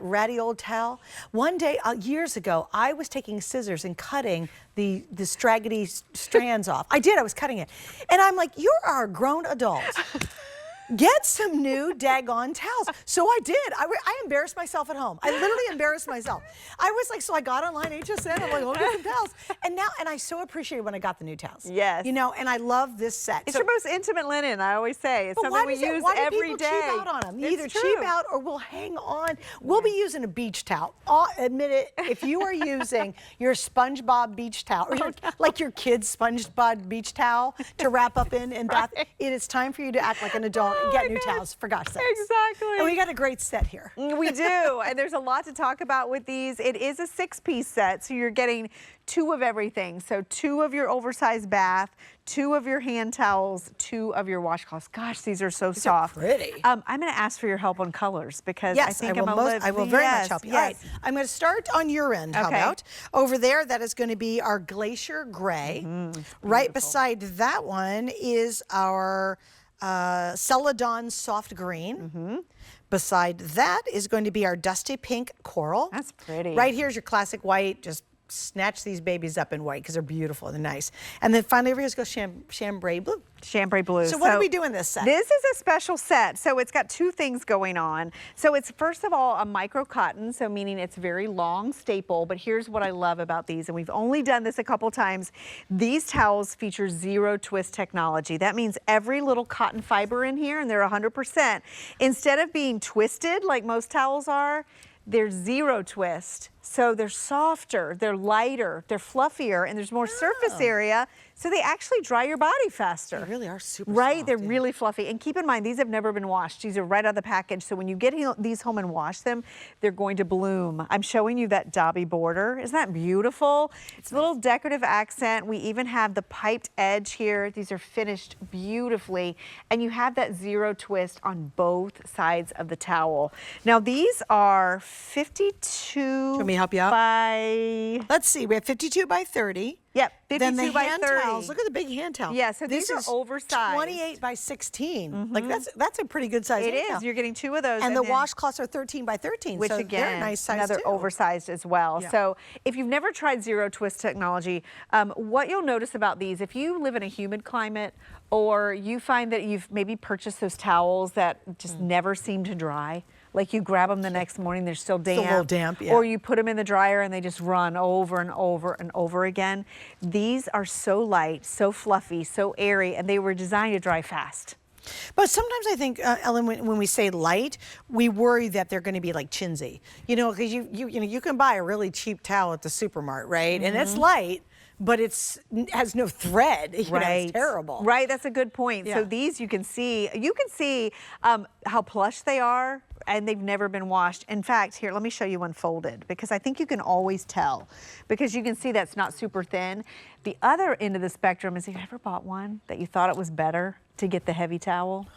ratty old towel. One day, years ago, I was taking scissors and cutting the straggly strands off. I was cutting it. And I'm like, you are a grown adult. Get some new daggone towels. So I did. I embarrassed myself at home. I literally embarrassed myself. I was like, so I got online HSN. I'm like, oh, get some towels. And I so appreciated when I got the new towels. Yes. You know, and I love this set. It's your most intimate linen, I always say. It's something we use every day. Cheap out on them? It's Either true. cheap out or we'll hang on. We'll be using a beach towel. Admit it, if you are using your SpongeBob beach towel, or like your kid's SpongeBob beach towel to wrap up in bath, it is time for you to act like an adult. Get new towels, for gosh sakes. Exactly. And we got a great set here. We do, and there's a lot to talk about with these. It is a 6-piece set, so you're getting 2 of everything. So 2 of your oversized bath, 2 of your hand towels, 2 of your washcloths. Gosh, these are so soft. Pretty. I'm going to ask for your help on colors because I think I will very much help you. All right, I'm going to start on your end. How about over there? That is going to be our Glacier Gray. Right beside that one is our Celadon Soft Green. Beside that is going to be our Dusty Pink Coral. That's pretty. Right here's your classic white. Just snatch these babies up in white because they're beautiful and they're nice. And then finally over here goes chambray blue. Chambray blue. So what do we do in this set? This is a special set. So it's got 2 things going on. So it's first of all a micro cotton, so meaning it's very long staple. But here's what I love about these, and we've only done this a couple times. These towels feature 0 twist technology. That means every little cotton fiber in here, and they're 100%, instead of being twisted like most towels are, they're 0 twist. So they're softer, they're lighter, they're fluffier, and there's more surface area, so they actually dry your body faster. They really are super Right, soft, they're really fluffy. And keep in mind, these have never been washed. These are right out of the package, so when you get these home and wash them, they're going to bloom. I'm showing you that Dobby border. Isn't that beautiful? It's a little decorative accent. We even have the piped edge here. These are finished beautifully, and you have that 0 twist on both sides of the towel. Now, these are 52... Let me help you out. Let's see, we have 52 by 30. Yep, 52 then the by hand 30. towels, look at the big hand towel. Yeah, so this these are oversized. 28 by 16. Like that's a pretty good size. It is. You're getting 2 of those. And the washcloths are 13 by 13, which so again, they're a nice size another too. oversized as well. Yeah. So if you've never tried 0 twist technology, what you'll notice about these, if you live in a humid climate or you find that you've maybe purchased those towels that just never seem to dry, like you grab them the next morning, they're still damp. Still a little damp, yeah. Or you put them in the dryer and they just run over and over and over again. These are so light, so fluffy, so airy, and they were designed to dry fast. But sometimes I think, Ellen, when we say light, we worry that they're going to be like chintzy. You know, because you can buy a really cheap towel at the supermarket, right? And it's light, but has no thread. You know, it's terrible. Right, that's a good point. Yeah. So these you can see how plush they are, and they've never been washed. In fact, here, let me show you unfolded, because I think you can always tell, because you can see that's not super thin. The other end of the spectrum is, have you ever bought one that you thought it was better to get the heavy towel?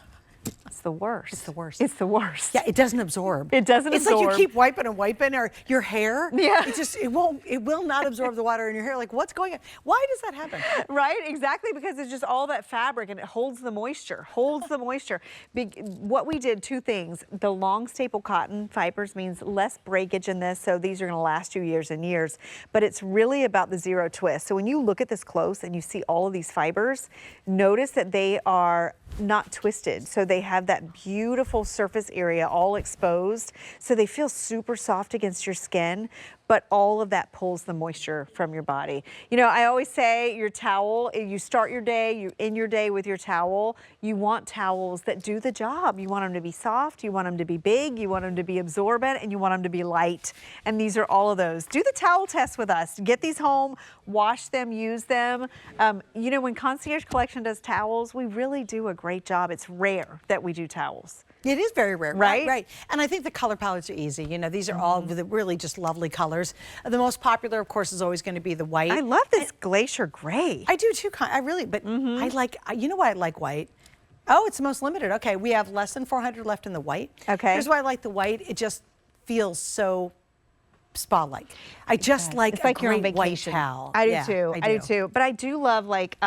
It's the worst. It's the worst. It's the worst. Yeah, it doesn't absorb. It doesn't absorb. It's like you keep wiping and wiping, or your hair. Yeah. It will not absorb the water in your hair. Like, what's going on? Why does that happen? Right, exactly, because it's just all that fabric and it holds the moisture, What we did, 2 things. The long staple cotton fibers means less breakage in this, so these are gonna last you years and years, but it's really about the 0 twist. So when you look at this close and you see all of these fibers, notice that they are not twisted. So they have that beautiful surface area all exposed. So they feel super soft against your skin, but all of that pulls the moisture from your body. You know, I always say your towel, you start your day, you end your day with your towel. You want towels that do the job. You want them to be soft, you want them to be big, you want them to be absorbent, and you want them to be light. And these are all of those. Do the towel test with us. Get these home, wash them, use them. You know, when Concierge Collection does towels, we really do a great job. It's rare that we do towels. It is very rare, right? Right. And I think the color palettes are easy. You know, these are all really just lovely colors. The most popular, of course, is always going to be the white. I love this Glacier Gray. I do too. I really, but I like, you know why I like white? Oh, it's the most limited. Okay, we have less than 400 left in the white. Okay. Here's why I like the white. It just feels so spa-like. I just like it's like a you're on great white vacation. towel. I do Yeah, too. I do too. But I do love, like,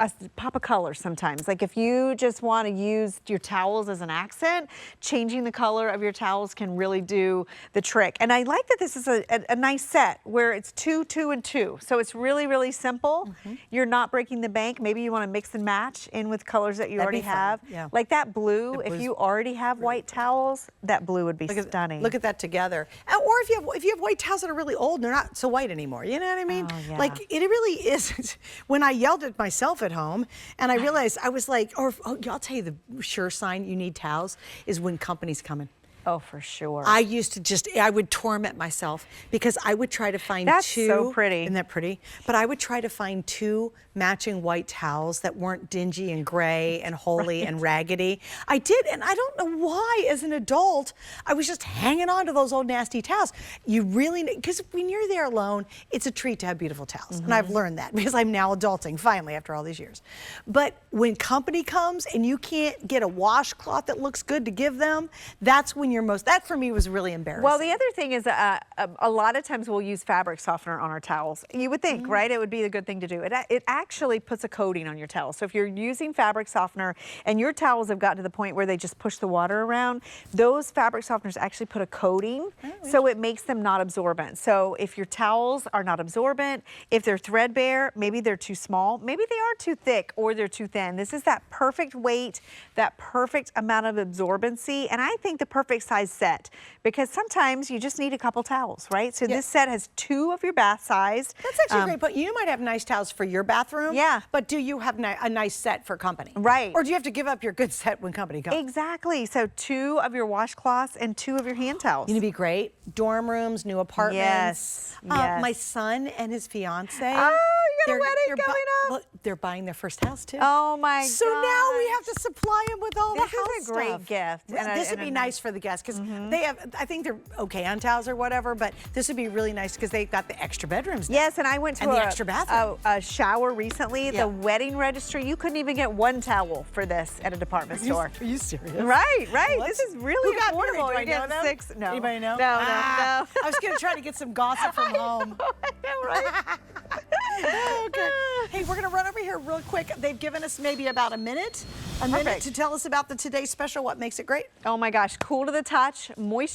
a pop of color sometimes. Like if you just want to use your towels as an accent, changing the color of your towels can really do the trick. And I like that this is a nice set where it's 2, 2, and 2. So it's really, really simple. You're not breaking the bank. Maybe you want to mix and match in with colors that you already have. Yeah. Like that blue, if you already have white towels, that blue would be stunning. Look at that together. Or if you have white towels that are really old and they're not so white anymore, you know what I mean? Oh, yeah. Like it really is. When I yelled at myself at home and I realized I was like, I'll tell you the sure sign you need towels is when company's coming. Oh, for sure. I used to I would torment myself because I would try to find That's two. so pretty. Isn't that pretty? But I would try to find 2 matching white towels that weren't dingy and gray and holey and raggedy. I did, and I don't know why as an adult, I was just hanging on to those old nasty towels. You really, because when you're there alone, it's a treat to have beautiful towels. And I've learned that because I'm now adulting, finally, after all these years. But when company comes and you can't get a washcloth that looks good to give them, that's when you're most, that for me was really embarrassing. Well, the other thing is a lot of times we'll use fabric softener on our towels. You would think, right? It would be a good thing to do. It actually puts a coating on your towel. So if you're using fabric softener and your towels have gotten to the point where they just push the water around, those fabric softeners actually put a coating, so it makes them not absorbent. So if your towels are not absorbent, if they're threadbare, maybe they're too small, maybe they are too thick or they're too thin. This is that perfect weight, that perfect amount of absorbency, and I think the perfect size set, because sometimes you just need a couple towels, right? So this set has 2 of your bath sized. That's actually a great point. You might have nice towels for your bathroom, but do you have a nice set for company? Right. Or do you have to give up your good set when company comes? Exactly. So 2 of your washcloths and 2 of your hand towels. Going to be great. Dorm rooms, new apartments. Yes. My son and his fiance. Oh, you got a wedding coming up. Well, they're buying their first house too. Oh my god. So now we have to supply them with all the house stuff. This is a great gift. This would be nice for the guests because they have, I think they're okay on towels or whatever, but this would be really nice because they've got the extra bedrooms now. Yes, and I went to the extra bathroom. a shower recently. The wedding registry, you couldn't even get 1 towel for this at a department store. Are you serious? Right, right. This is really Who got married? affordable. Do I You get know them? 6. No. Anybody know? No, no. I was going to try to get some gossip from home. Right. Okay. Hey, we're going to run over here real quick. They've given us maybe about a minute to tell us about the today's special, what makes it great. Oh my gosh, cool to the touch, moist.